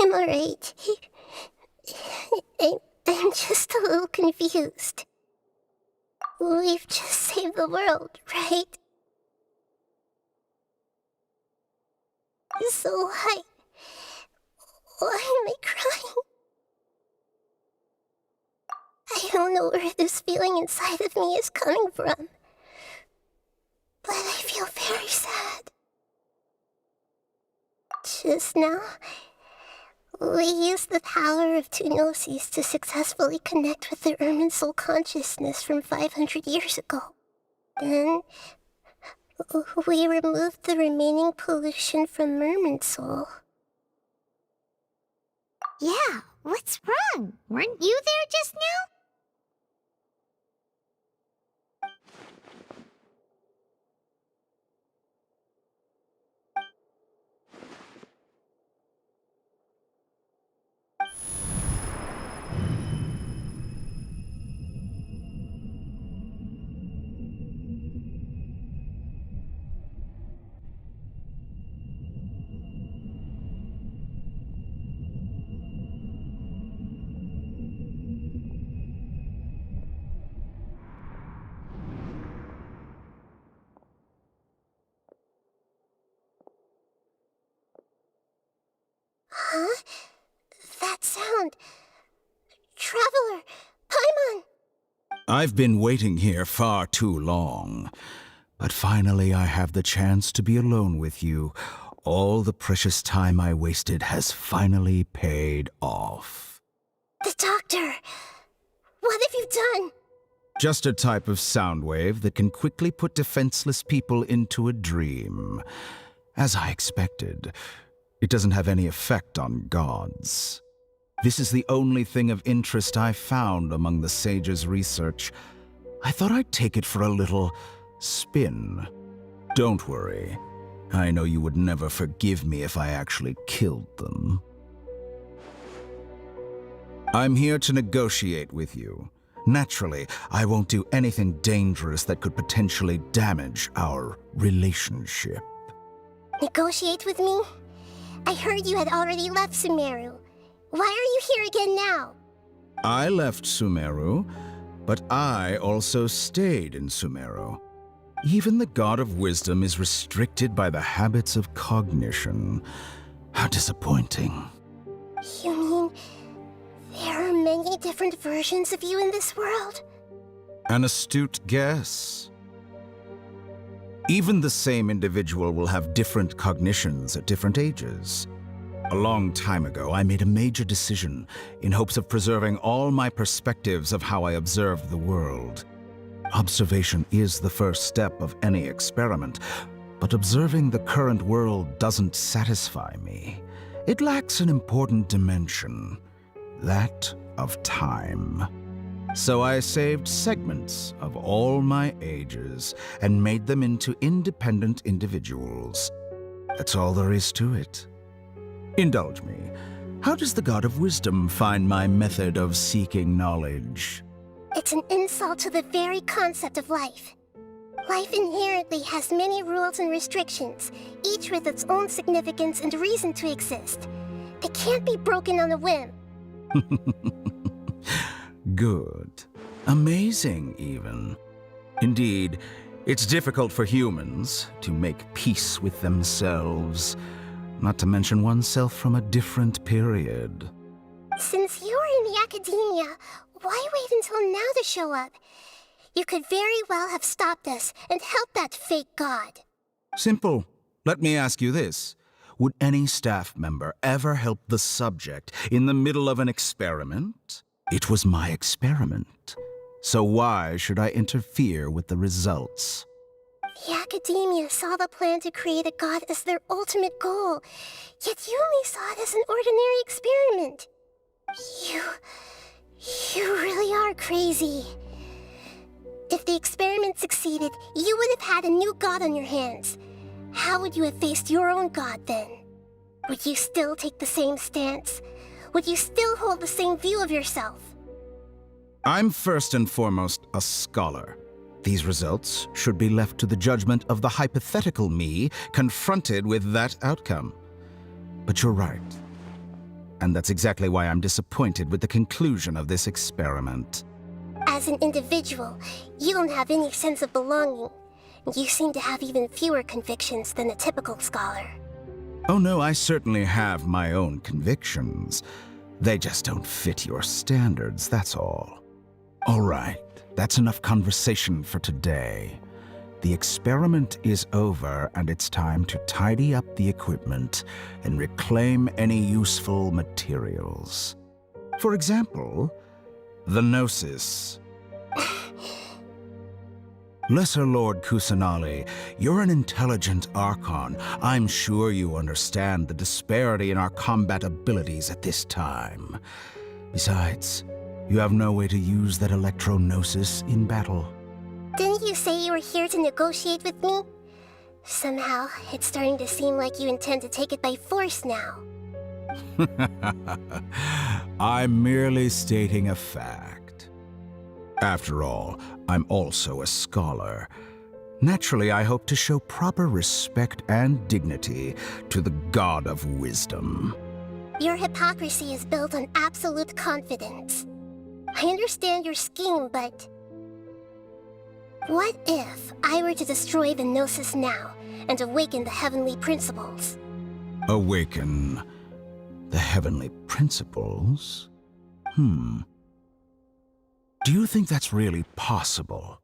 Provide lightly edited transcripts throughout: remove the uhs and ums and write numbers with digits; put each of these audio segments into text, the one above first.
I'm alright. I'm just a little confused. We've just saved the world, right? So why am I crying? I don't know where this feeling inside of me is coming from, but I feel very sad. Just now, we used the power of two gnosis to successfully connect with the Ermin soul consciousness from 500 years ago. Then, we removed the remaining pollution from Merman soul. Yeah, what's wrong? Weren't you there just now? Huh? That sound. Traveler! Paimon! I've been waiting here far too long. But finally I have the chance to be alone with you. All the precious time I wasted has finally paid off. The doctor! What have you done? Just a type of sound wave that can quickly put defenseless people into a dream. As I expected, it doesn't have any effect on gods. This is the only thing of interest I found among the sage's research. I thought I'd take it for a little spin. Don't worry. I know you would never forgive me if I actually killed them. I'm here to negotiate with you. Naturally, I won't do anything dangerous that could potentially damage our relationship. Negotiate with me? I heard you had already left Sumeru. Why are you here again now? I left Sumeru, but I also stayed in Sumeru. Even the God of Wisdom is restricted by the habits of cognition. How disappointing. You mean there are many different versions of you in this world? An astute guess. Even the same individual will have different cognitions at different ages. A long time ago, I made a major decision in hopes of preserving all my perspectives of how I observed the world. Observation is the first step of any experiment, but observing the current world doesn't satisfy me. It lacks an important dimension, that of time. So I saved segments of all my ages and made them into independent individuals. That's all there is to it. Indulge me. How does the God of Wisdom find my method of seeking knowledge? It's an insult to the very concept of life. Life inherently has many rules and restrictions, each with its own significance and reason to exist. They can't be broken on a whim. Good. Amazing, even. Indeed, it's difficult for humans to make peace with themselves, not to mention oneself from a different period. Since you were in the academia, why wait until now to show up? You could very well have stopped us and helped that fake god. Simple. Let me ask you this. Would any staff member ever help the subject in the middle of an experiment? It was my experiment. So why should I interfere with the results? The academia saw the plan to create a god as their ultimate goal, yet you only saw it as an ordinary experiment. You really are crazy. If the experiment succeeded, you would have had a new god on your hands. How would you have faced your own god then? Would you still take the same stance? Would you still hold the same view of yourself? I'm first and foremost a scholar. These results should be left to the judgment of the hypothetical me confronted with that outcome. But you're right. And that's exactly why I'm disappointed with the conclusion of this experiment. As an individual, you don't have any sense of belonging. You seem to have even fewer convictions than a typical scholar. Oh no, I certainly have my own convictions. They just don't fit your standards, that's all. All right, that's enough conversation for today. The experiment is over, and it's time to tidy up the equipment and reclaim any useful materials. For example, the Gnosis. Lesser Lord Kusanali, you're an intelligent Archon. I'm sure you understand the disparity in our combat abilities at this time. Besides, you have no way to use that Electro-Gnosis in battle. Didn't you say you were here to negotiate with me? Somehow, it's starting to seem like you intend to take it by force now. I'm merely stating a fact. After all, I'm also a scholar. Naturally, I hope to show proper respect and dignity to the God of Wisdom. Your hypocrisy is built on absolute confidence. I understand your scheme, but... what if I were to destroy the Gnosis now and awaken the heavenly principles? Awaken the heavenly principles? Do you think that's really possible?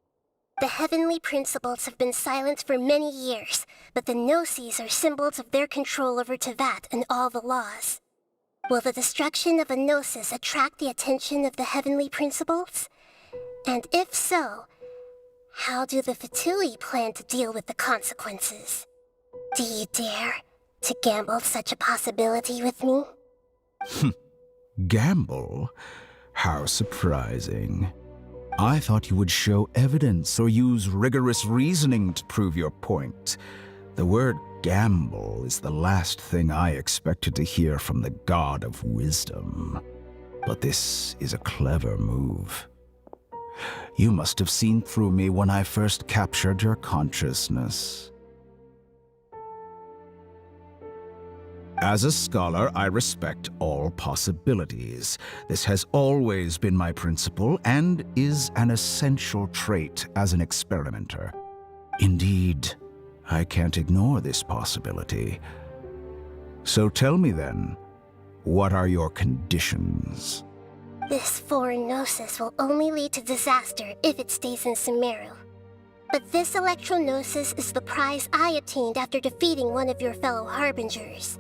The heavenly principles have been silent for many years, but the Gnosis are symbols of their control over Tevat and all the laws. Will the destruction of a Gnosis attract the attention of the heavenly principles? And if so, how do the Fatui plan to deal with the consequences? Do you dare to gamble such a possibility with me? Gamble? How surprising. I thought you would show evidence or use rigorous reasoning to prove your point. The word gamble is the last thing I expected to hear from the God of Wisdom. But this is a clever move. You must have seen through me when I first captured your consciousness. As a scholar, I respect all possibilities. This has always been my principle and is an essential trait as an experimenter. Indeed, I can't ignore this possibility. So tell me then, what are your conditions? This foreign Gnosis will only lead to disaster if it stays in Sumeru. But this Electro-Gnosis is the prize I obtained after defeating one of your fellow Harbingers.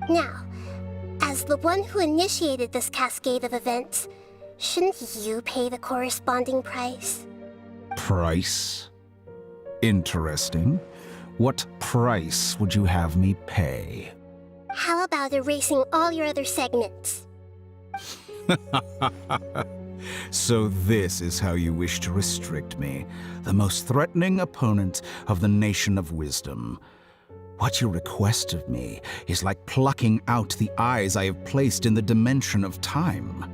Now, as the one who initiated this cascade of events, shouldn't you pay the corresponding price? Price? Interesting. What price would you have me pay? How about erasing all your other segments? So this is how you wish to restrict me, the most threatening opponent of the Nation of Wisdom. What you request of me is like plucking out the eyes I have placed in the dimension of time.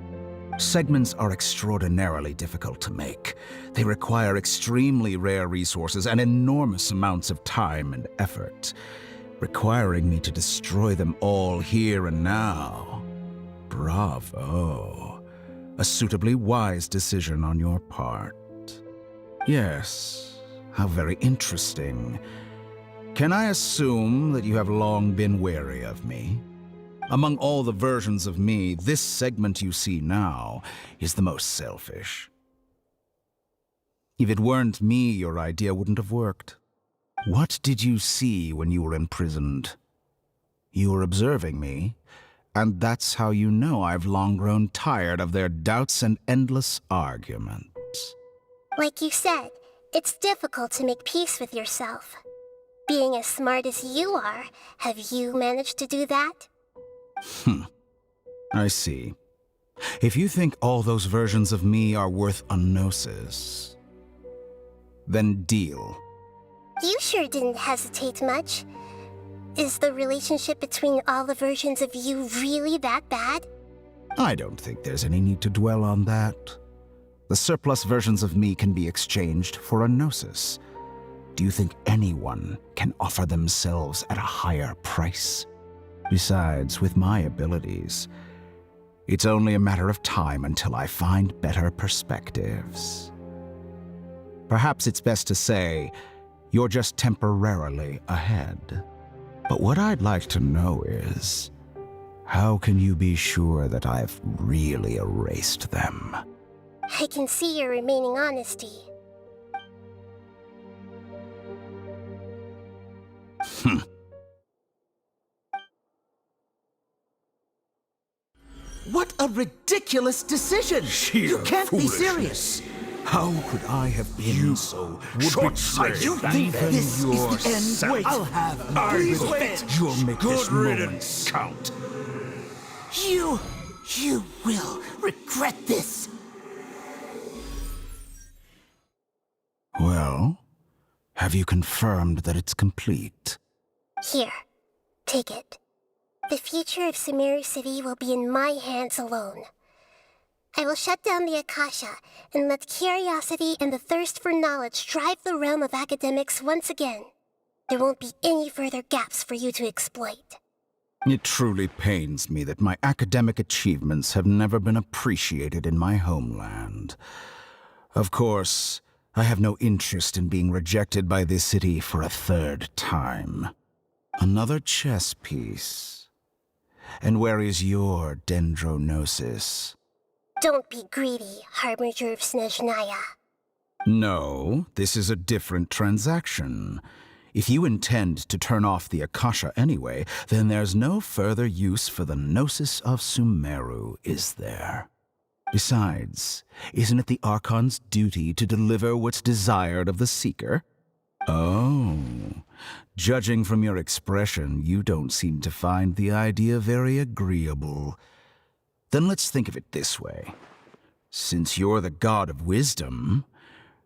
Segments are extraordinarily difficult to make. They require extremely rare resources and enormous amounts of time and effort, requiring me to destroy them all here and now. Bravo. A suitably wise decision on your part. Yes, how very interesting. Can I assume that you have long been wary of me? Among all the versions of me, this segment you see now is the most selfish. If it weren't me, your idea wouldn't have worked. What did you see when you were imprisoned? You were observing me, and that's how you know I've long grown tired of their doubts and endless arguments. Like you said, it's difficult to make peace with yourself. Being as smart as you are, have you managed to do that? I see. If you think all those versions of me are worth a gnosis, then deal. You sure didn't hesitate much. Is the relationship between all the versions of you really that bad? I don't think there's any need to dwell on that. The surplus versions of me can be exchanged for a gnosis. Do you think anyone can offer themselves at a higher price? Besides, with my abilities, It's only a matter of time until I find better perspectives. Perhaps it's best to say, you're just temporarily ahead. But what I'd like to know is, how can you be sure that I've really erased them? I can see your remaining honesty. What a ridiculous decision! You can't be serious! How could I have been so short-sighted? You think this is the end? Wait, I'll have Please wait. You'll make this moment count. You will regret this. Well, have you confirmed that it's complete? Here, take it. The future of Sumeru City will be in my hands alone. I will shut down the Akasha and let curiosity and the thirst for knowledge drive the realm of academics once again. There won't be any further gaps for you to exploit. It truly pains me that my academic achievements have never been appreciated in my homeland. Of course, I have no interest in being rejected by this city for a third time. Another chess piece. And where is your dendronosis? Don't be greedy, Harbinger of Snezhnaya. No, this is a different transaction. If you intend to turn off the Akasha anyway, then there's no further use for the Gnosis of Sumeru, is there? Besides, isn't it the Archon's duty to deliver what's desired of the Seeker? Oh, judging from your expression, you don't seem to find the idea very agreeable. Then let's think of it this way. Since you're the god of wisdom,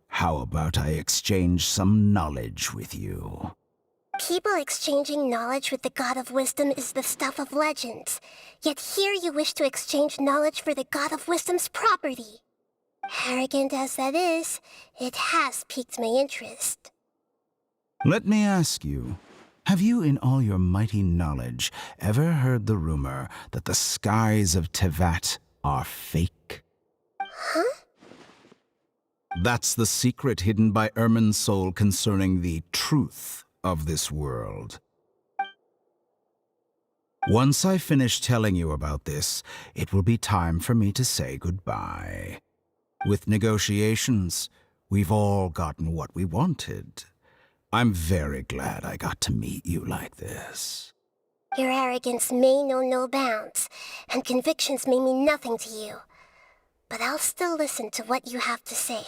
how about I exchange some knowledge with you? People exchanging knowledge with the god of wisdom is the stuff of legends. Yet here you wish to exchange knowledge for the god of wisdom's property. Arrogant as that is, it has piqued my interest. Let me ask you, have you in all your mighty knowledge ever heard the rumor that the skies of Tevat are fake? Huh? That's the secret hidden by Irminsul concerning the truth of this world. Once I finish telling you about this, it will be time for me to say goodbye. With negotiations, we've all gotten what we wanted. I'm very glad I got to meet you like this. Your arrogance may know no bounds, and convictions may mean nothing to you. But I'll still listen to what you have to say.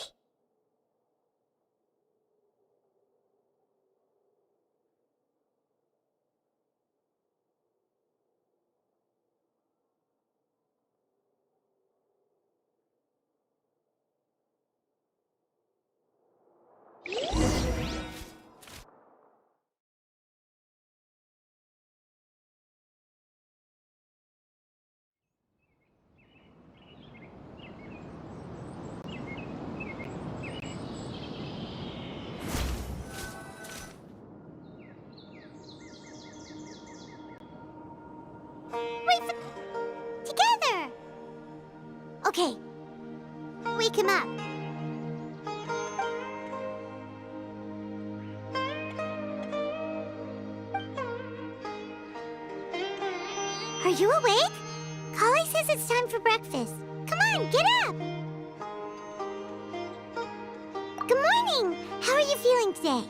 Together! Okay. Wake him up. Are you awake? Kali says it's time for breakfast. Come on, get up! Good morning! How are you feeling today?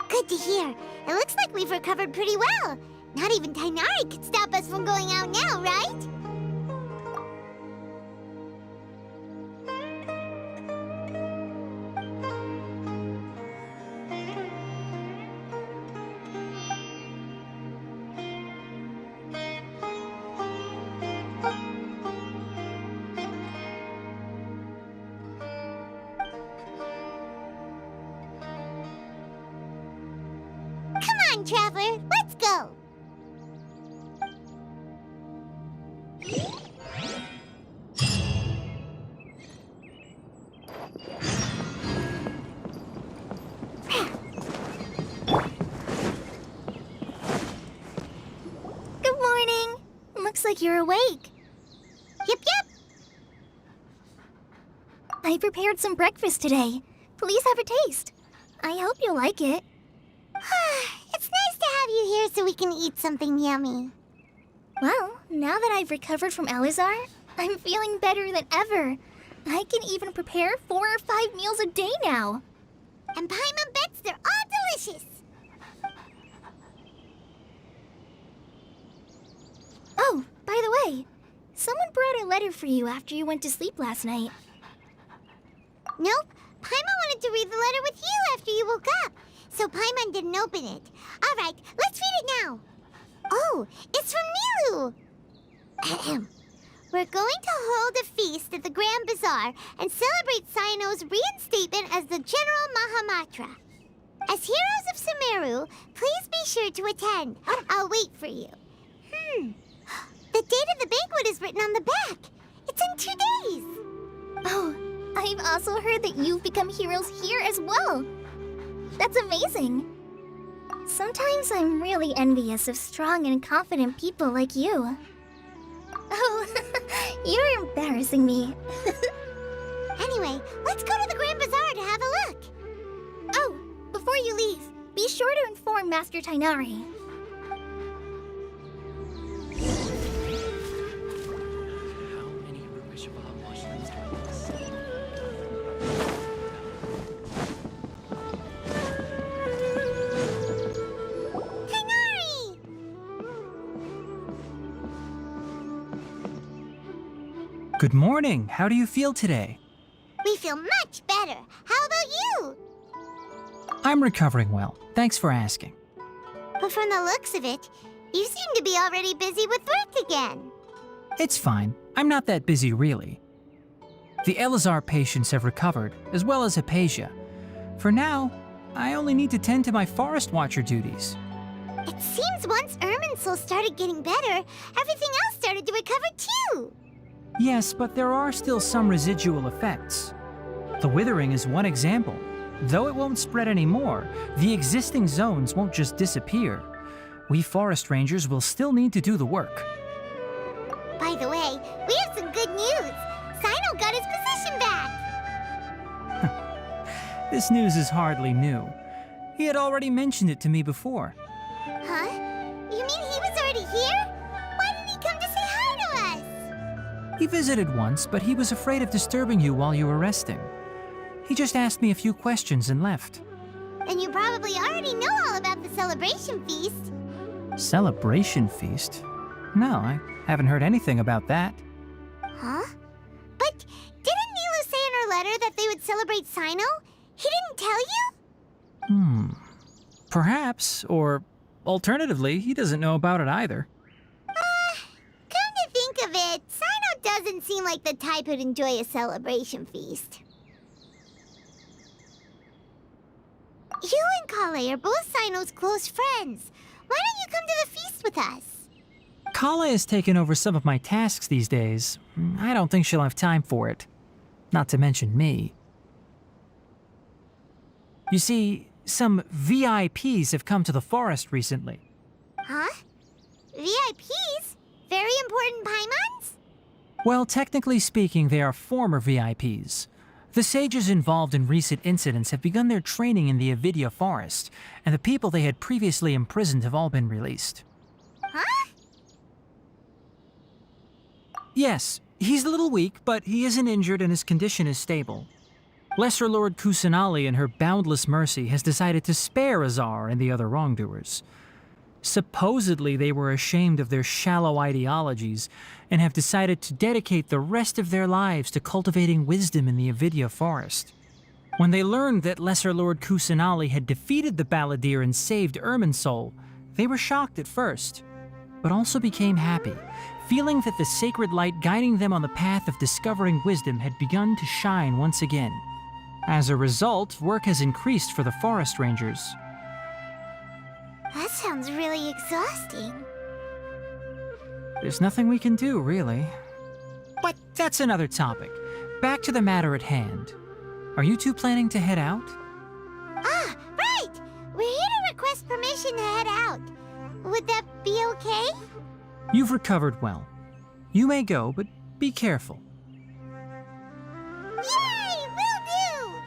Good to hear. It looks like we've recovered pretty well. Not even Tainari could stop us from going out now, right? Come on, Traveler, let's go! like you're awake. Yep. I prepared some breakfast today. Please have a taste. I hope you'll like it. It's nice to have you here so we can eat something yummy. Well, now that I've recovered from Elazar, I'm feeling better than ever. I can even prepare 4 or 5 meals a day now. And Paimon bets they're all delicious. Oh, by the way, someone brought a letter for you after you went to sleep last night. Nope. Paimon wanted to read the letter with you after you woke up, so Paimon didn't open it. All right, let's read it now. Oh, it's from Nilu. Ahem. We're going to hold a feast at the Grand Bazaar and celebrate Cyno's reinstatement as the General Mahamatra. As heroes of Sumeru, please be sure to attend. I'll wait for you. The date of the banquet is written on the back. It's in 2 days. Oh, I've also heard that you've become heroes here as well. That's amazing. Sometimes I'm really envious of strong and confident people like you. Oh, you're embarrassing me. Anyway, let's go to the Grand Bazaar to have a look. Oh, before you leave, be sure to inform Master Tainari. Good morning. How do you feel today? We feel much better. How about you? I'm recovering well. Thanks for asking. But from the looks of it, you seem to be already busy with work again. It's fine. I'm not that busy, really. The Elazar patients have recovered, as well as Hypatia. For now, I only need to tend to my Forest Watcher duties. It seems once Irminsul started getting better, everything else started to recover too. Yes, but there are still some residual effects. The withering is one example. Though it won't spread anymore, the existing zones won't just disappear. We forest rangers will still need to do the work. By the way, we have some good news. Cyno got his position back. This news is hardly new. He had already mentioned it to me before. Huh? You mean he was already here? Why didn't he come to say hi to us? He visited once, but he was afraid of disturbing you while you were resting. He just asked me a few questions and left. Then you probably already know all about the celebration feast. Celebration feast? No, I haven't heard anything about that. Huh? But didn't Nilu say in her letter that they would celebrate Cyno? He didn't tell you? Perhaps, or alternatively, he doesn't know about it either. Come to think of it, Cyno doesn't seem like the type who'd enjoy a celebration feast. You and Kale are both Cyno's close friends. Why don't you come to the feast with us? Kala has taken over some of my tasks these days. I don't think she'll have time for it. Not to mention me. You see, some VIPs have come to the forest recently. Huh? VIPs? Very important Paimons? Well, technically speaking, they are former VIPs. The sages involved in recent incidents have begun their training in the Avidya forest, and the people they had previously imprisoned have all been released. Huh? Yes, he's a little weak, but he isn't injured and his condition is stable. Lesser Lord Kusanali, in her boundless mercy, has decided to spare Azar and the other wrongdoers. Supposedly, they were ashamed of their shallow ideologies and have decided to dedicate the rest of their lives to cultivating wisdom in the Avidya forest. When they learned that Lesser Lord Kusanali had defeated the Balladeer and saved Irminsul, they were shocked at first, but also became happy, feeling that the sacred light guiding them on the path of discovering wisdom had begun to shine once again. As a result, work has increased for the forest rangers. That sounds really exhausting. There's nothing we can do, really. But that's another topic. Back to the matter at hand. Are you two planning to head out? Ah, right! We're here to request permission to head out. Would that be okay? You've recovered well. You may go, but be careful. Yay! Will do!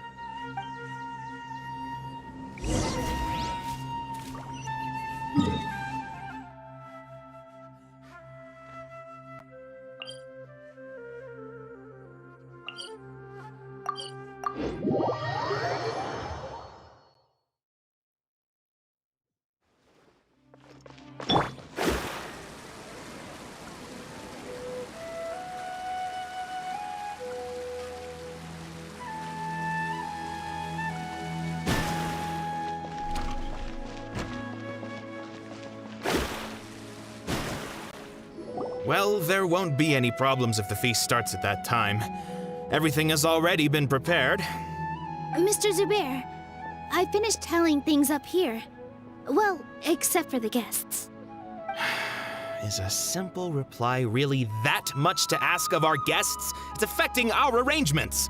Well, there won't be any problems if the feast starts at that time. Everything has already been prepared. Mr. Zubair, I finished tallying things up here. Well, except for the guests. Is a simple reply really that much to ask of our guests? It's affecting our arrangements.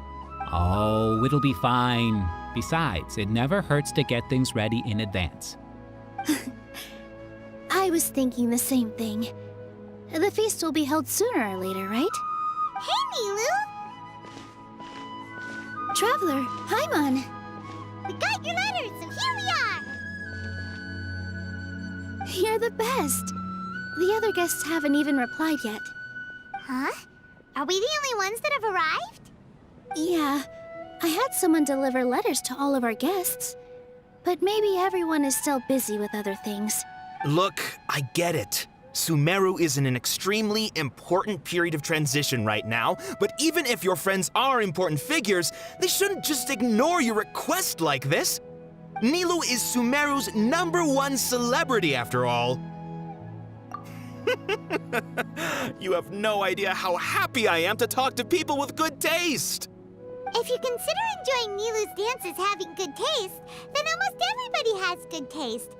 Oh, it'll be fine. Besides, it never hurts to get things ready in advance. I was thinking the same thing. The feast will be held sooner or later, right? Hey, Nilu! Traveler, Paimon! We got your letters, so here we are! You're the best! The other guests haven't even replied yet. Huh? Are we the only ones that have arrived? Yeah, I had someone deliver letters to all of our guests. But maybe everyone is still busy with other things. Look, I get it. Sumeru is in an extremely important period of transition right now, but even if your friends are important figures, they shouldn't just ignore your request like this. Nilou is Sumeru's #1 celebrity after all. You have no idea how happy I am to talk to people with good taste. If you consider enjoying Nilu's dances having good taste, then almost everybody has good taste.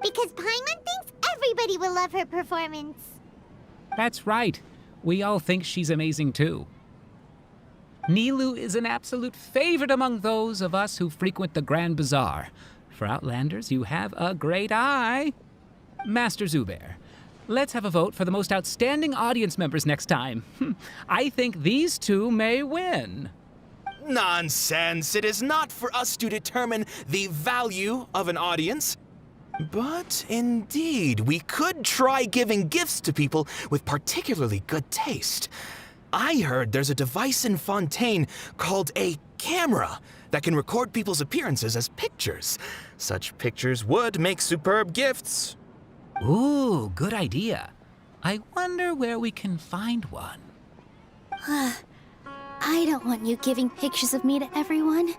Because Paimon thinks everybody will love her performance. That's right. We all think she's amazing too. Nilou is an absolute favorite among those of us who frequent the Grand Bazaar. For Outlanders, you have a great eye. Master Zubair, let's have a vote for the most outstanding audience members next time. I think these two may win. Nonsense! It is not for us to determine the value of an audience. But indeed, we could try giving gifts to people with particularly good taste. I heard there's a device in Fontaine called a camera that can record people's appearances as pictures. Such pictures would make superb gifts. Ooh, good idea. I wonder where we can find one. I don't want you giving pictures of me to everyone.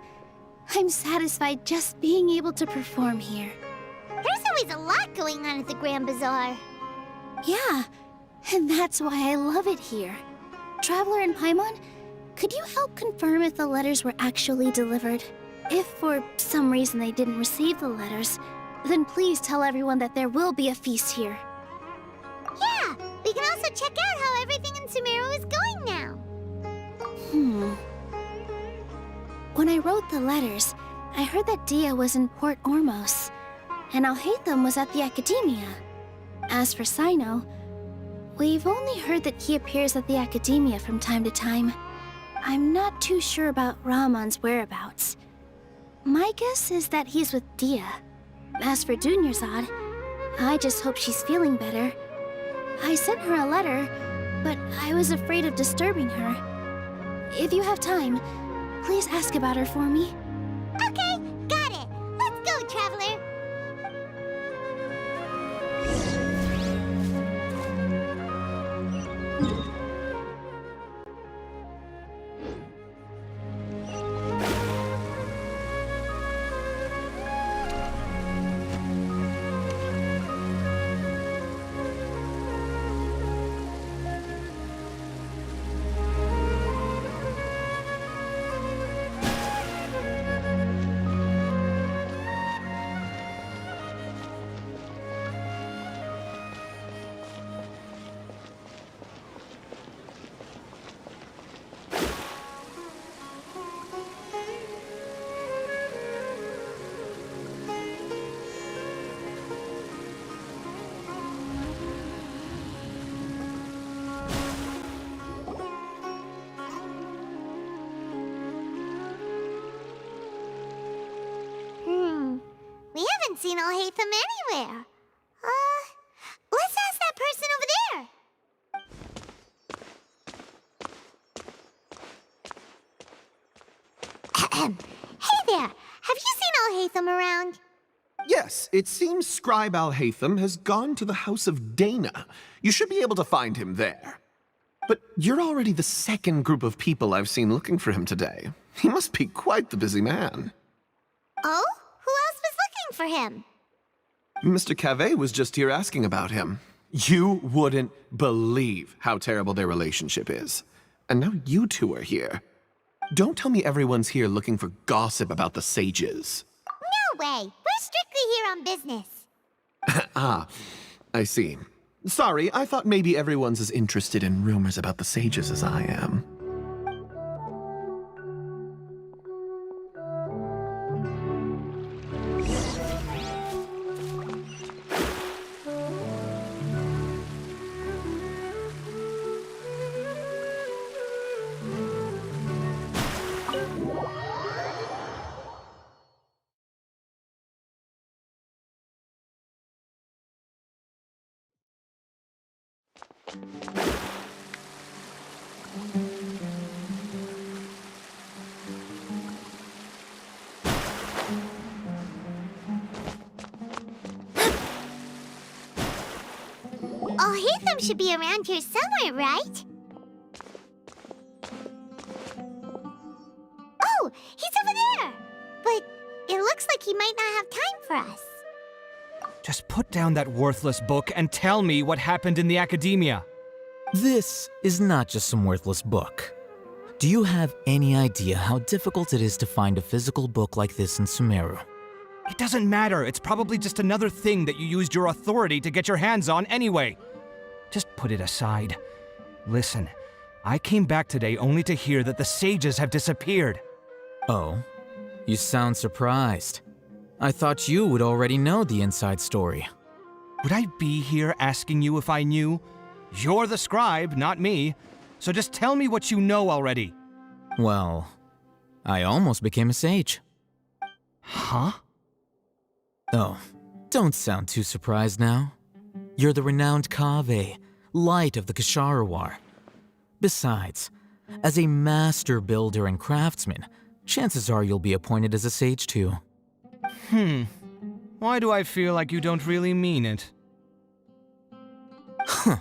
I'm satisfied just being able to perform here. There's always a lot going on at the Grand Bazaar. Yeah, and that's why I love it here. Traveler and Paimon, could you help confirm if the letters were actually delivered? If for some reason they didn't receive the letters, then please tell everyone that there will be a feast here. Yeah, we can also check out how everything in Sumeru is going now. When I wrote the letters, I heard that Dia was in Port Ormos, and Alhaitham was at the Academia. As for Sino, we've only heard that he appears at the Academia from time to time. I'm not too sure about Rahman's whereabouts. My guess is that he's with Dia. As for Dunyarzad, I just hope she's feeling better. I sent her a letter, but I was afraid of disturbing her. If you have time, please ask about her for me. Okay, got it. Let's go, Traveler. haven't seen Alhaitham anywhere. Let's ask that person over there. Hey there, have you seen Alhaitham around? Yes, it seems Scribe Alhaitham has gone to the House of Dana. You should be able to find him there. But you're already the second group of people I've seen looking for him today. He must be quite the busy man. Oh? Who else was looking for him? Mr. Cavey was just here asking about him. You wouldn't believe how terrible their relationship is. And now you two are here. Don't tell me everyone's here looking for gossip about the sages. No way! We're strictly here on business. Ah, I see. Sorry, I thought maybe everyone's as interested in rumors about the sages as I am. Alhaitham should be around here somewhere, right? Oh, he's over there! But it looks like he might not have time for us. Just put down that worthless book and tell me what happened in the academia. This is not just some worthless book. Do you have any idea how difficult it is to find a physical book like this in Sumeru? It doesn't matter. It's probably just another thing that you used your authority to get your hands on anyway. Just put it aside. Listen, I came back today only to hear that the sages have disappeared. Oh, you sound surprised. I thought you would already know the inside story. Would I be here asking you if I knew? You're the scribe, not me. So just tell me what you know already. Well, I almost became a sage. Huh? Oh, don't sound too surprised now. You're the renowned Kaveh, light of the Ksharawar. Besides, as a master builder and craftsman, chances are you'll be appointed as a sage too. Why do I feel like you don't really mean it? Huh.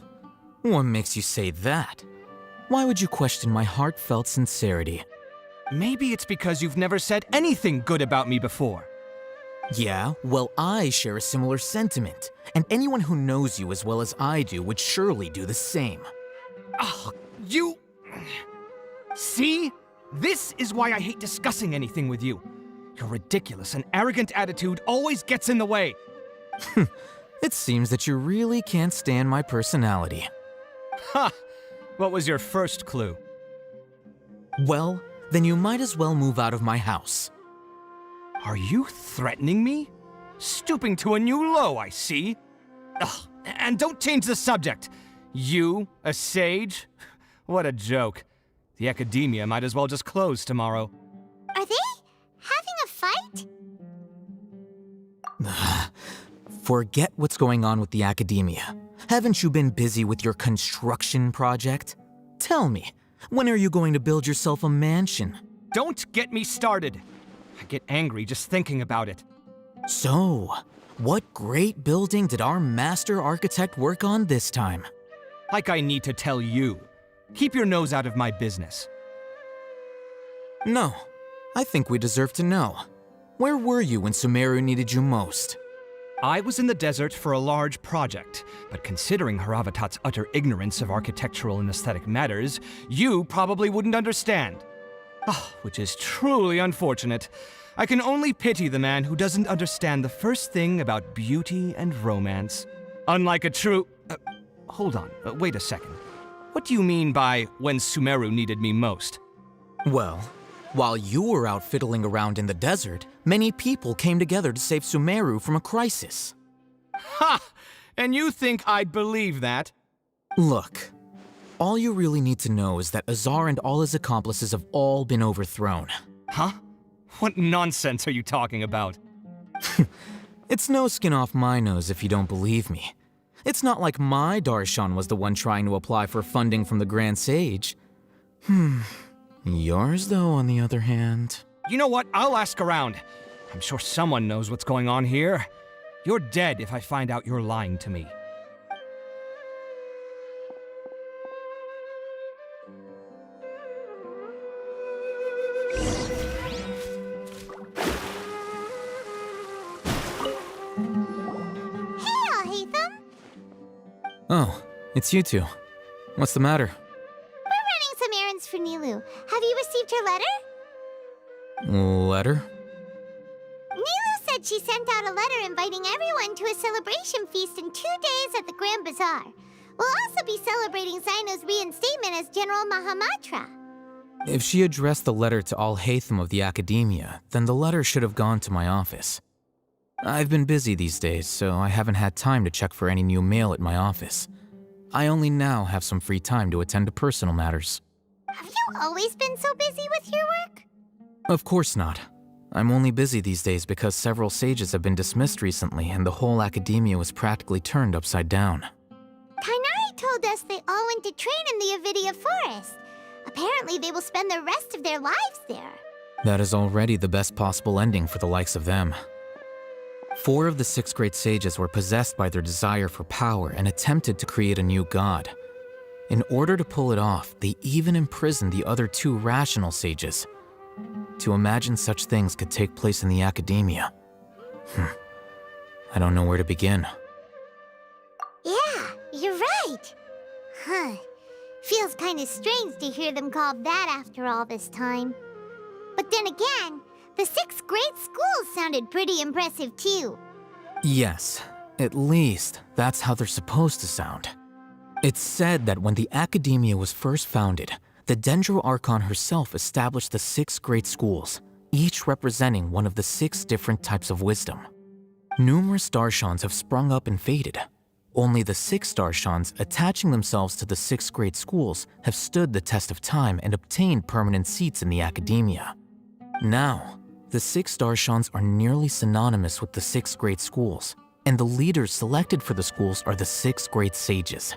What makes you say that? Why would you question my heartfelt sincerity? Maybe it's because you've never said anything good about me before. Yeah, well, I share a similar sentiment, and anyone who knows you as well as I do would surely do the same. Oh, you... See? This is why I hate discussing anything with you. Your ridiculous and arrogant attitude always gets in the way. It seems that you really can't stand my personality. Ha! What was your first clue? Well, then you might as well move out of my house. Are you threatening me? Stooping to a new low, I see. Ugh, and don't change the subject. You, a sage? What a joke. The academia might as well just close tomorrow. Are they having a fight? Forget what's going on with the academia. Haven't you been busy with your construction project? Tell me, when are you going to build yourself a mansion? Don't get me started. I get angry just thinking about it. So, what great building did our master architect work on this time? Like I need to tell you. Keep your nose out of my business. No, I think we deserve to know. Where were you when Sumeru needed you most? I was in the desert for a large project, but considering Haravatat's utter ignorance of architectural and aesthetic matters, you probably wouldn't understand. Which is truly unfortunate. I can only pity the man who doesn't understand the first thing about beauty and romance. Unlike a true... hold on, wait a second. What do you mean by when Sumeru needed me most? Well, while you were out fiddling around in the desert, many people came together to save Sumeru from a crisis. Ha! And you think I'd believe that? Look, all you really need to know is that Azar and all his accomplices have all been overthrown. Huh? What nonsense are you talking about? It's no skin off my nose if you don't believe me. It's not like my Darshan was the one trying to apply for funding from the Grand Sage. Yours, though, on the other hand... You know what? I'll ask around. I'm sure someone knows what's going on here. You're dead if I find out you're lying to me. Oh, it's you two. What's the matter? We're running some errands for Nilou. Have you received her letter? Letter? Nilou said she sent out a letter inviting everyone to a celebration feast in 2 days at the Grand Bazaar. We'll also be celebrating Cyno's reinstatement as General Mahamatra. If she addressed the letter to all Haytham of the Academia, then the letter should have gone to my office. I've been busy these days, so I haven't had time to check for any new mail at my office. I only now have some free time to attend to personal matters. Have you always been so busy with your work? Of course not. I'm only busy these days because several sages have been dismissed recently and the whole academia was practically turned upside down. Kainari told us they all went to train in the Avidia Forest. Apparently they will spend the rest of their lives there. That is already the best possible ending for the likes of them. 4 of the 6 great sages were possessed by their desire for power and attempted to create a new god. In order to pull it off, they even imprisoned the other 2 rational sages. To imagine such things could take place in the academia. I don't know where to begin. Yeah, you're right. Feels kind of strange to hear them called that after all this time. But then again, the 6 great schools sounded pretty impressive too. Yes, at least that's how they're supposed to sound. It's said that when the academia was first founded, the Dendro Archon herself established the 6 great schools, each representing one of the 6 different types of wisdom. Numerous Darshans have sprung up and faded. Only the 6 Darshans attaching themselves to the 6 great schools have stood the test of time and obtained permanent seats in the academia. Now, the 6 Darshans are nearly synonymous with the 6 great schools, and the leaders selected for the schools are the 6 great sages.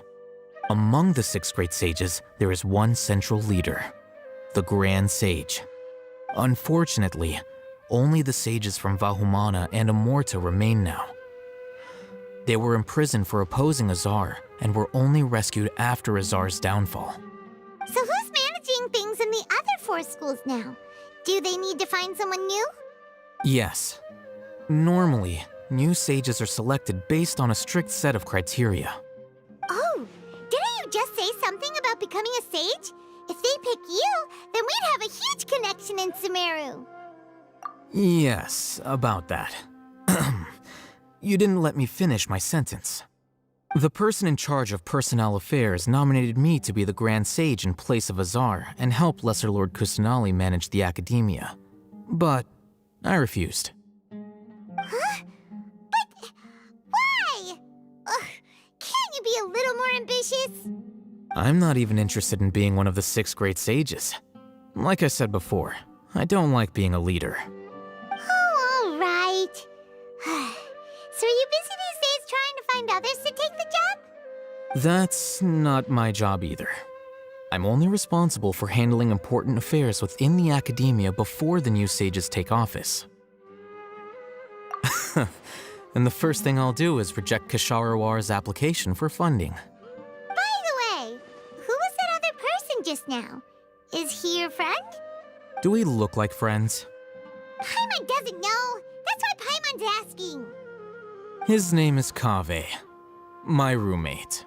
Among the 6 great sages, there is one central leader, the Grand Sage. Unfortunately, only the sages from Vahumana and Amorta remain now. They were imprisoned for opposing Azar and were only rescued after Azar's downfall. So who's managing things in the other 4 schools now? Do they need to find someone new? Yes. Normally, new sages are selected based on a strict set of criteria. Oh, didn't you just say something about becoming a sage? If they pick you, then we'd have a huge connection in Sumeru. Yes, about that. You didn't let me finish my sentence. The person in charge of personnel affairs nominated me to be the Grand Sage in place of Azar and help Lesser Lord Kusanali manage the academia. But I refused. Huh? But why? Can't you be a little more ambitious? I'm not even interested in being one of the 6 great sages. Like I said before, I don't like being a leader. Oh, all right. So are you busy these days trying to find others to take the job? That's not my job either. I'm only responsible for handling important affairs within the academia before the new sages take office. And the first thing I'll do is reject Kasharawar's application for funding. By the way, who was that other person just now? Is he your friend? Do we look like friends? Paimon doesn't know. That's why Paimon's asking. His name is Kaveh, my roommate.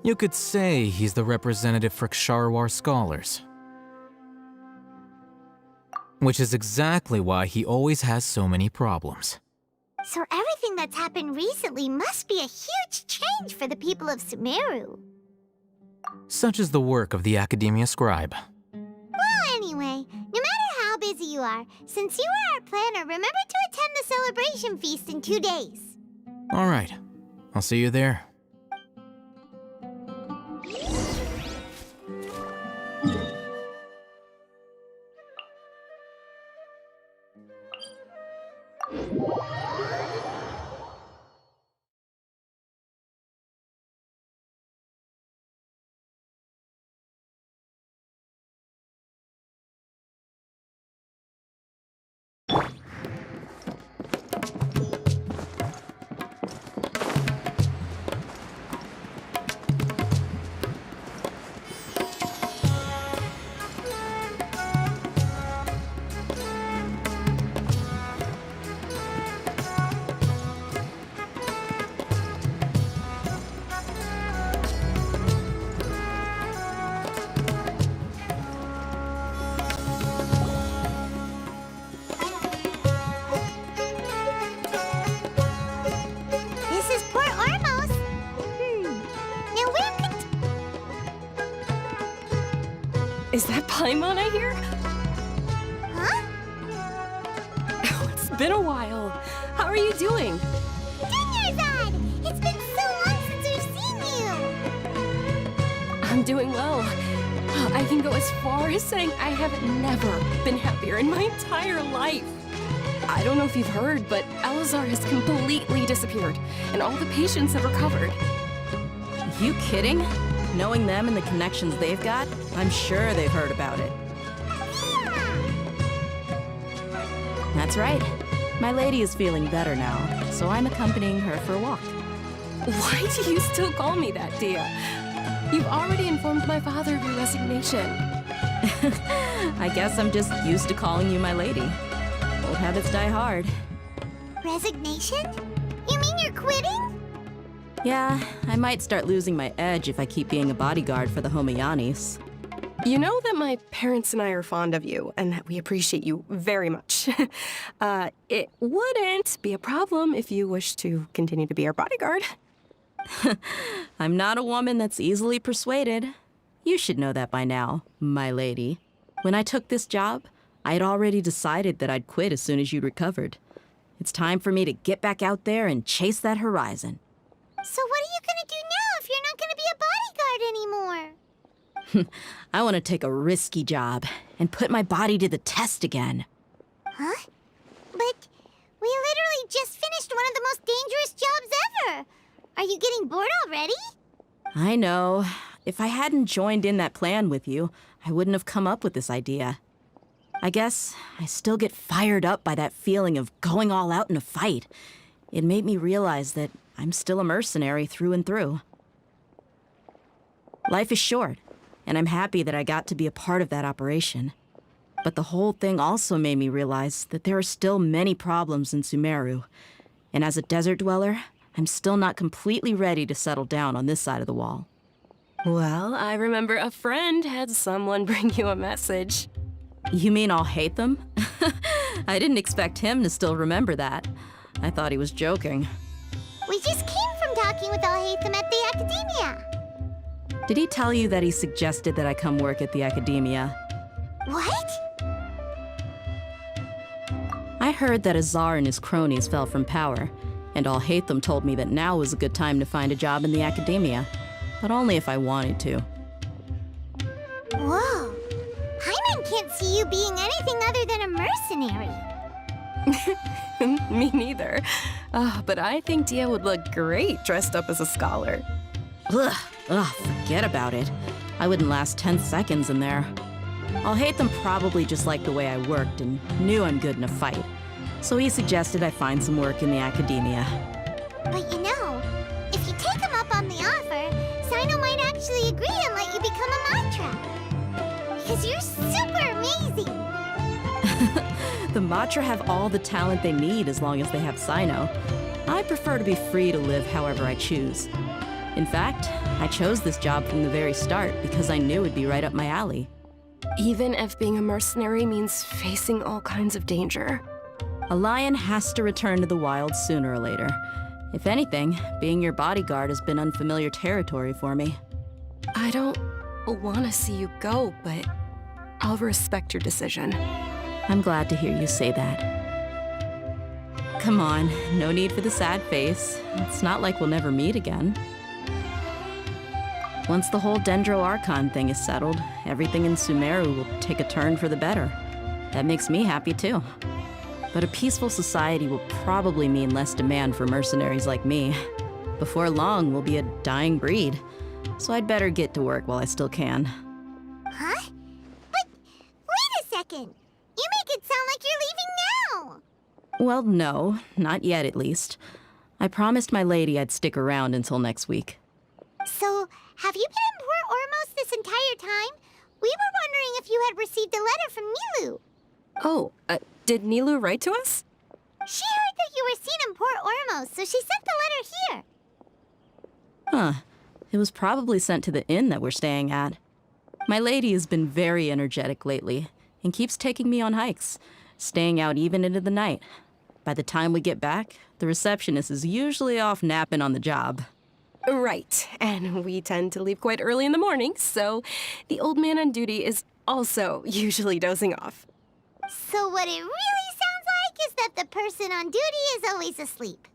You could say he's the representative for Ksharawar scholars. Which is exactly why he always has so many problems. So everything that's happened recently must be a huge change for the people of Sumeru. Such is the work of the Academia Scribe. Well, anyway, no matter how busy you are, since you are our planner, remember to attend the celebration feast in 2 days. All right, I'll see you there. Is that Paimon I hear? Huh? Oh, it's been a while. How are you doing? Dinyarzad! It's been so long since we've seen you! I'm doing well. I can go as far as saying I have never been happier in my entire life. I don't know if you've heard, but Elazar has completely disappeared, and all the patients have recovered. You kidding? Knowing them and the connections they've got, I'm sure they've heard about it. That's right. My lady is feeling better now, so I'm accompanying her for a walk. Why do you still call me that, Dia? You've already informed my father of your resignation. I guess I'm just used to calling you my lady. Old habits die hard. Resignation? You mean you're quitting? Yeah, I might start losing my edge if I keep being a bodyguard for the Homayanis. You know that my parents and I are fond of you, and that we appreciate you very much. It wouldn't be a problem if you wish to continue to be our bodyguard. I'm not a woman that's easily persuaded. You should know that by now, my lady. When I took this job, I had already decided that I'd quit as soon as you'd recovered. It's time for me to get back out there and chase that horizon. So what are you gonna do now if you're not gonna be a bodyguard anymore? I want to take a risky job and put my body to the test again. Huh? But we literally just finished one of the most dangerous jobs ever! Are you getting bored already? I know. If I hadn't joined in that plan with you, I wouldn't have come up with this idea. I guess I still get fired up by that feeling of going all out in a fight. It made me realize that I'm still a mercenary through and through. Life is short, and I'm happy that I got to be a part of that operation. But the whole thing also made me realize that there are still many problems in Sumeru. And as a desert dweller, I'm still not completely ready to settle down on this side of the wall. Well, I remember a friend had someone bring you a message. You mean I'll hate them? I didn't expect him to still remember that. I thought he was joking. We just came from talking with Alhaitham at the Academia. Did he tell you that he suggested that I come work at the Academia? What? I heard that Azar and his cronies fell from power, and Alhaitham told me that now was a good time to find a job in the Academia, but only if I wanted to. Whoa. Paimon can't see you being anything other than a mercenary. Me neither. But I think Dia would look great dressed up as a scholar. Ugh, forget about it. I wouldn't last 10 seconds in there. Alhaitham probably just liked the way I worked and knew I'm good in a fight. So he suggested I find some work in the Academia. But you know, if you take him up on the offer, Sino might actually agree and let you become a Matra. Because you're super amazing! The Matra have all the talent they need as long as they have Sino. I prefer to be free to live however I choose. In fact, I chose this job from the very start because I knew it'd be right up my alley. Even if being a mercenary means facing all kinds of danger. A lion has to return to the wild sooner or later. If anything, being your bodyguard has been unfamiliar territory for me. I don't want to see you go, but I'll respect your decision. I'm glad to hear you say that. Come on, no need for the sad face. It's not like we'll never meet again. Once the whole Dendro Archon thing is settled, everything in Sumeru will take a turn for the better. That makes me happy too. But a peaceful society will probably mean less demand for mercenaries like me. Before long, we'll be a dying breed. So I'd better get to work while I still can. Huh? But wait a second! You make it sound like you're leaving now! Well, no, not yet at least. I promised my lady I'd stick around until next week. So, have you been in Port Ormos this entire time? We were wondering if you had received a letter from Nilou. Oh, did Nilou write to us? She heard that you were seen in Port Ormos, so she sent the letter here. Huh. It was probably sent to the inn that we're staying at. My lady has been very energetic lately and keeps taking me on hikes, staying out even into the night. By the time we get back, the receptionist is usually off napping on the job. Right, and we tend to leave quite early in the morning, so the old man on duty is also usually dozing off. So what it really sounds like is that the person on duty is always asleep.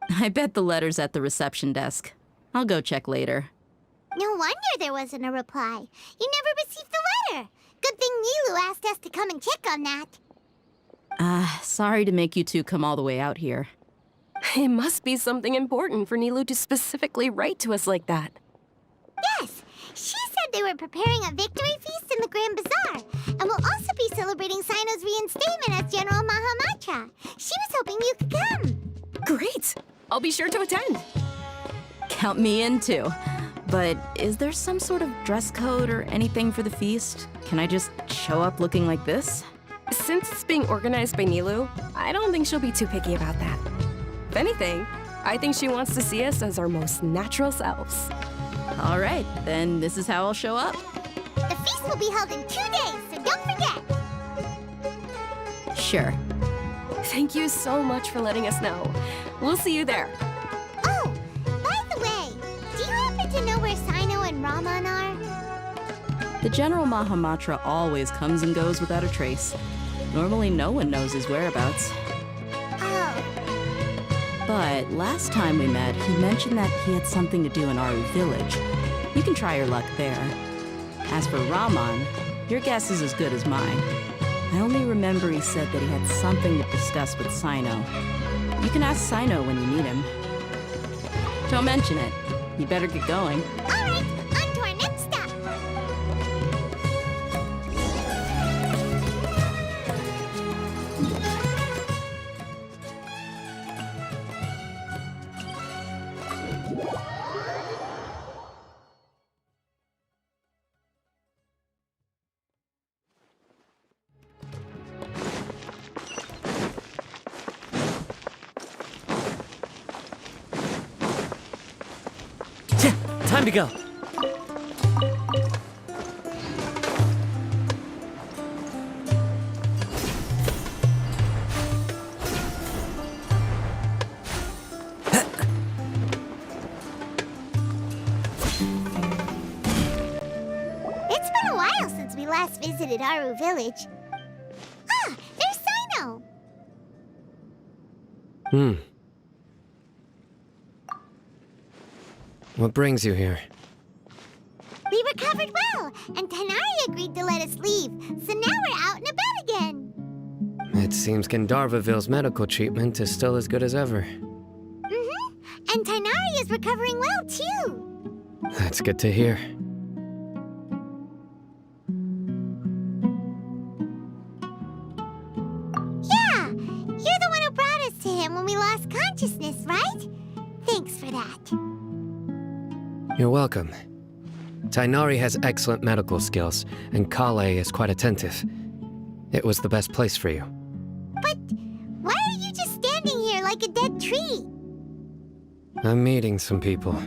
I bet the letter's at the reception desk. I'll go check later. No wonder there wasn't a reply. You never received the letter. Good thing Nilu asked us to come and check on that. Sorry to make you two come all the way out here. It must be something important for Nilu to specifically write to us like that. Yes, she said they were preparing a victory feast in the Grand Bazaar, and will also be celebrating Sino's reinstatement as General Mahamatra. She was hoping you could come. Great! I'll be sure to attend. Count me in too. But is there some sort of dress code or anything for the feast? Can I just show up looking like this? Since it's being organized by Nilu, I don't think she'll be too picky about that. If anything, I think she wants to see us as our most natural selves. All right, then this is how I'll show up. The feast will be held in 2 days, so don't forget. Sure. Thank you so much for letting us know. We'll see you there. Oh, by the way, do you happen to know where Sino and Raman are? The General Mahamatra always comes and goes without a trace. Normally no one knows his whereabouts. Oh. But last time we met, he mentioned that he had something to do in Aru village. You can try your luck there. As for Raman, your guess is as good as mine. I only remember he said that he had something to discuss with Sino. You can ask Sino when you meet him. Don't mention it. You better get going. All right, on to our next stop. Time to go. It's been a while since we last visited Aru village. Ah, there's Sino. What brings you here? We recovered well, and Tanari agreed to let us leave, so now we're out and about again. It seems Gandharvaville's medical treatment is still as good as ever. And Tanari is recovering well, too. That's good to hear. Yeah, you're the one who brought us to him when we lost consciousness, right? Thanks for that. You're welcome. Tainari has excellent medical skills, and Kale is quite attentive. It was the best place for you. But why are you just standing here like a dead tree? I'm meeting some people.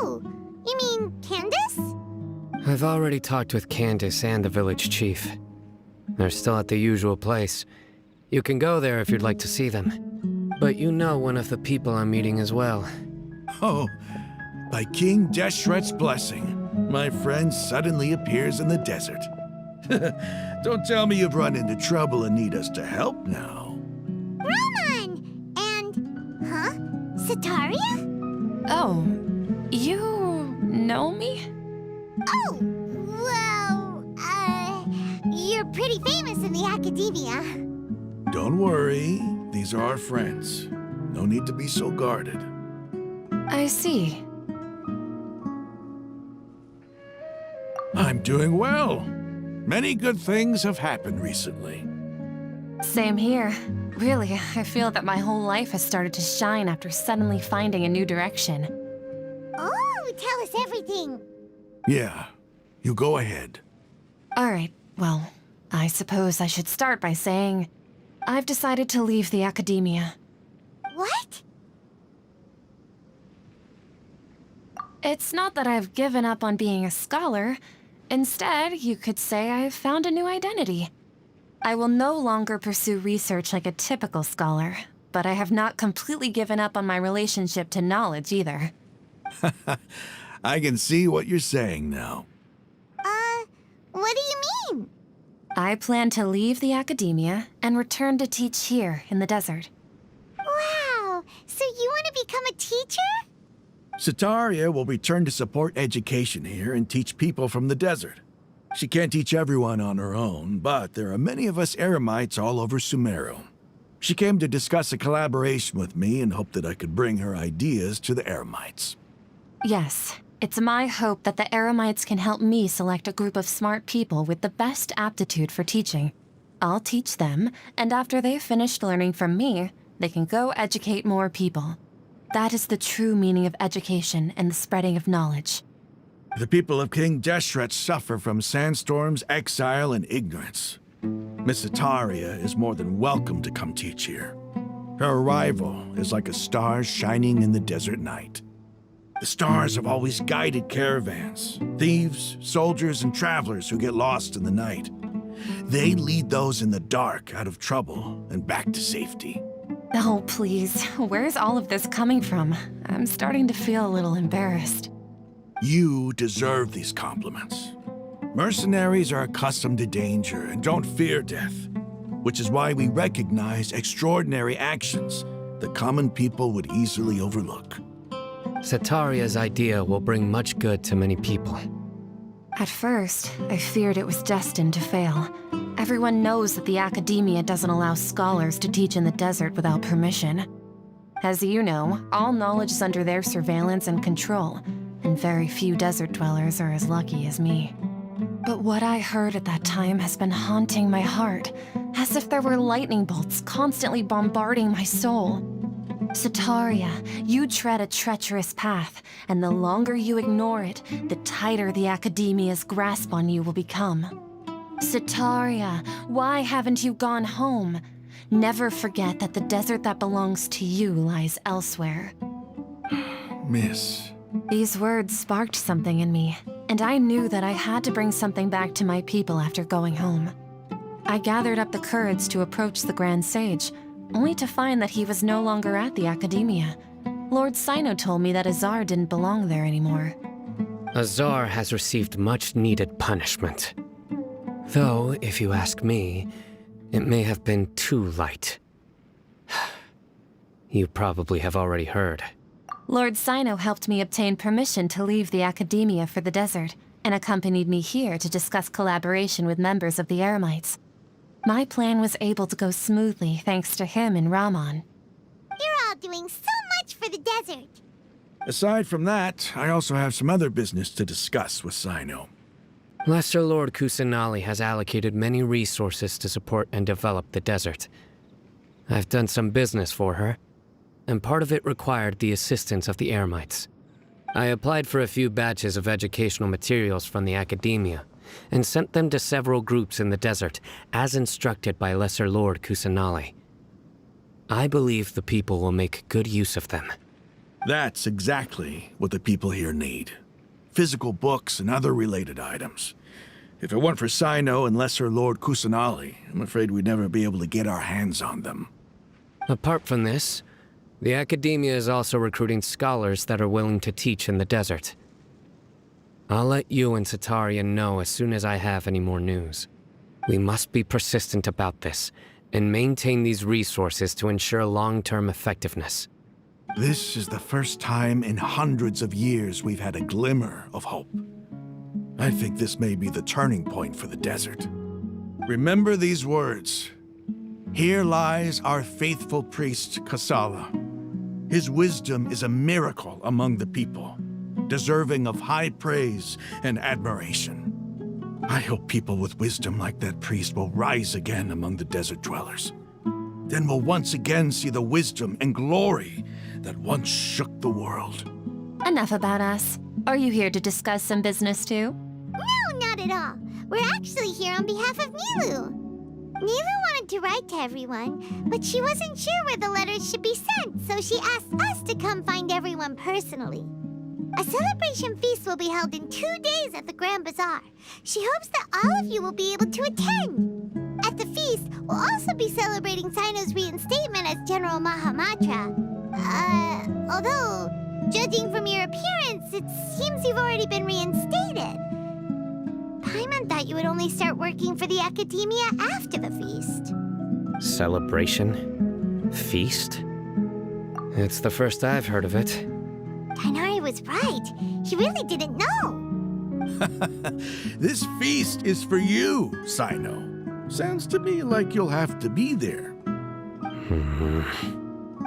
Oh, you mean Candace? I've already talked with Candace and the village chief. They're still at the usual place. You can go there if you'd like to see them. But you know one of the people I'm meeting as well. Oh, by King Deshret's blessing, my friend suddenly appears in the desert. Don't tell me you've run into trouble and need us to help now. Raman! And... huh? Sataria? Oh, you know me? Oh, well, you're pretty famous in the academia. Don't worry, these are our friends. No need to be so guarded. I see. I'm doing well. Many good things have happened recently. Same here. Really, I feel that my whole life has started to shine after suddenly finding a new direction. Oh, tell us everything. Yeah, you go ahead. Alright, well, I suppose I should start by saying I've decided to leave the academia. What? It's not that I've given up on being a scholar. Instead, you could say I've found a new identity. I will no longer pursue research like a typical scholar, but I have not completely given up on my relationship to knowledge either. I can see what you're saying now. What do you mean? I plan to leave the academia and return to teach here in the desert. Wow, so you want to become a teacher? Sataria will return to support education here and teach people from the desert. She can't teach everyone on her own, but there are many of us eremites all over Sumeru. She came to discuss a collaboration with me and hoped that I could bring her ideas to the eremites. Yes, it's my hope that the eremites can help me select a group of smart people with the best aptitude for teaching. I'll teach them, and after they've finished learning from me, they can go educate more people. That is the true meaning of education and the spreading of knowledge. The people of King Deshret suffer from sandstorms, exile, and ignorance. Miss Sataria is more than welcome to come teach here. Her arrival is like a star shining in the desert night. The stars have always guided caravans, thieves, soldiers, and travelers who get lost in the night. They lead those in the dark out of trouble and back to safety. Oh, please. Where's all of this coming from? I'm starting to feel a little embarrassed. You deserve these compliments. Mercenaries are accustomed to danger and don't fear death, which is why we recognize extraordinary actions that common people would easily overlook. Sataria's idea will bring much good to many people. At first, I feared it was destined to fail. Everyone knows that the academia doesn't allow scholars to teach in the desert without permission. As you know, all knowledge is under their surveillance and control, and very few desert dwellers are as lucky as me. But what I heard at that time has been haunting my heart, as if there were lightning bolts constantly bombarding my soul. Sataria, you tread a treacherous path, and the longer you ignore it, the tighter the academia's grasp on you will become. Sataria, why haven't you gone home? Never forget that the desert that belongs to you lies elsewhere. Miss. These words sparked something in me, and I knew that I had to bring something back to my people after going home. I gathered up the courage to approach the Grand Sage, only to find that he was no longer at the academia. Lord Sino told me that Azar didn't belong there anymore. Azar has received much-needed punishment. Though, if you ask me, it may have been too light. You probably have already heard. Lord Sino helped me obtain permission to leave the academia for the desert, and accompanied me here to discuss collaboration with members of the Eremites. My plan was able to go smoothly thanks to him and Rahman. You're all doing so much for the desert. Aside from that, I also have some other business to discuss with Sino. Lesser Lord Kusanali has allocated many resources to support and develop the desert. I've done some business for her, and part of it required the assistance of the Eremites. I applied for a few batches of educational materials from the academia, and sent them to several groups in the desert, as instructed by Lesser Lord Kusanali. I believe the people will make good use of them. That's exactly what the people here need. Physical books and other related items. If it weren't for Sino and Lesser Lord Kusanali, I'm afraid we'd never be able to get our hands on them. Apart from this, the academia is also recruiting scholars that are willing to teach in the desert. I'll let you and Sataria know as soon as I have any more news. We must be persistent about this, and maintain these resources to ensure long-term effectiveness. This is the first time in hundreds of years we've had a glimmer of hope. I think this may be the turning point for the desert. Remember these words. Here lies our faithful priest, Kasala. His wisdom is a miracle among the people, deserving of high praise and admiration. I hope people with wisdom like that priest will rise again among the desert dwellers. Then we'll once again see the wisdom and glory that once shook the world. Enough about us. Are you here to discuss some business too? No, not at all. We're actually here on behalf of Nilou. Nilou wanted to write to everyone, but she wasn't sure where the letters should be sent, so she asked us to come find everyone personally. A celebration feast will be held in 2 days at the Grand Bazaar. She hopes that all of you will be able to attend. At the feast, we'll also be celebrating Sino's reinstatement as General Mahamatra. Although, Judging from your appearance, it seems you've already been reinstated. Paimon thought you would only start working for the Academia after the feast. Celebration? Feast? It's the first I've heard of it. Tighnari was right. He really didn't know. This feast is for you, Sino. Sounds to me like you'll have to be there.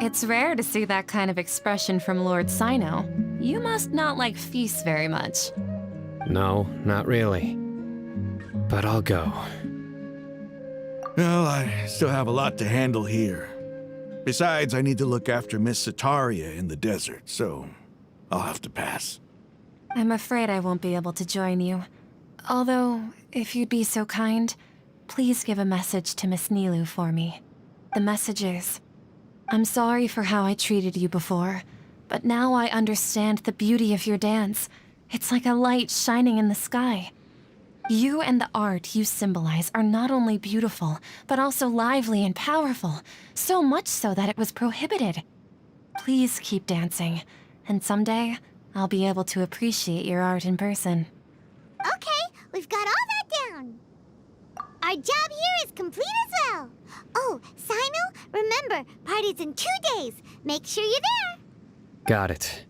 It's rare to see that kind of expression from Lord Sino. You must not like feasts very much. No, not really. But I'll go. Well, I still have a lot to handle here. Besides, I need to look after Miss Sataria in the desert, so I'll have to pass. I'm afraid I won't be able to join you. Although, if you'd be so kind, please give a message to Miss Nilou for me. The message is, I'm sorry for how I treated you before, but now I understand the beauty of your dance. It's like a light shining in the sky. You and the art you symbolize are not only beautiful, but also lively and powerful, so much so that it was prohibited. Please keep dancing, and someday, I'll be able to appreciate your art in person. Okay, we've got all that down. Our job here is complete as well. Oh, Sino, remember, party's in 2 days. Make sure you're there. Got it.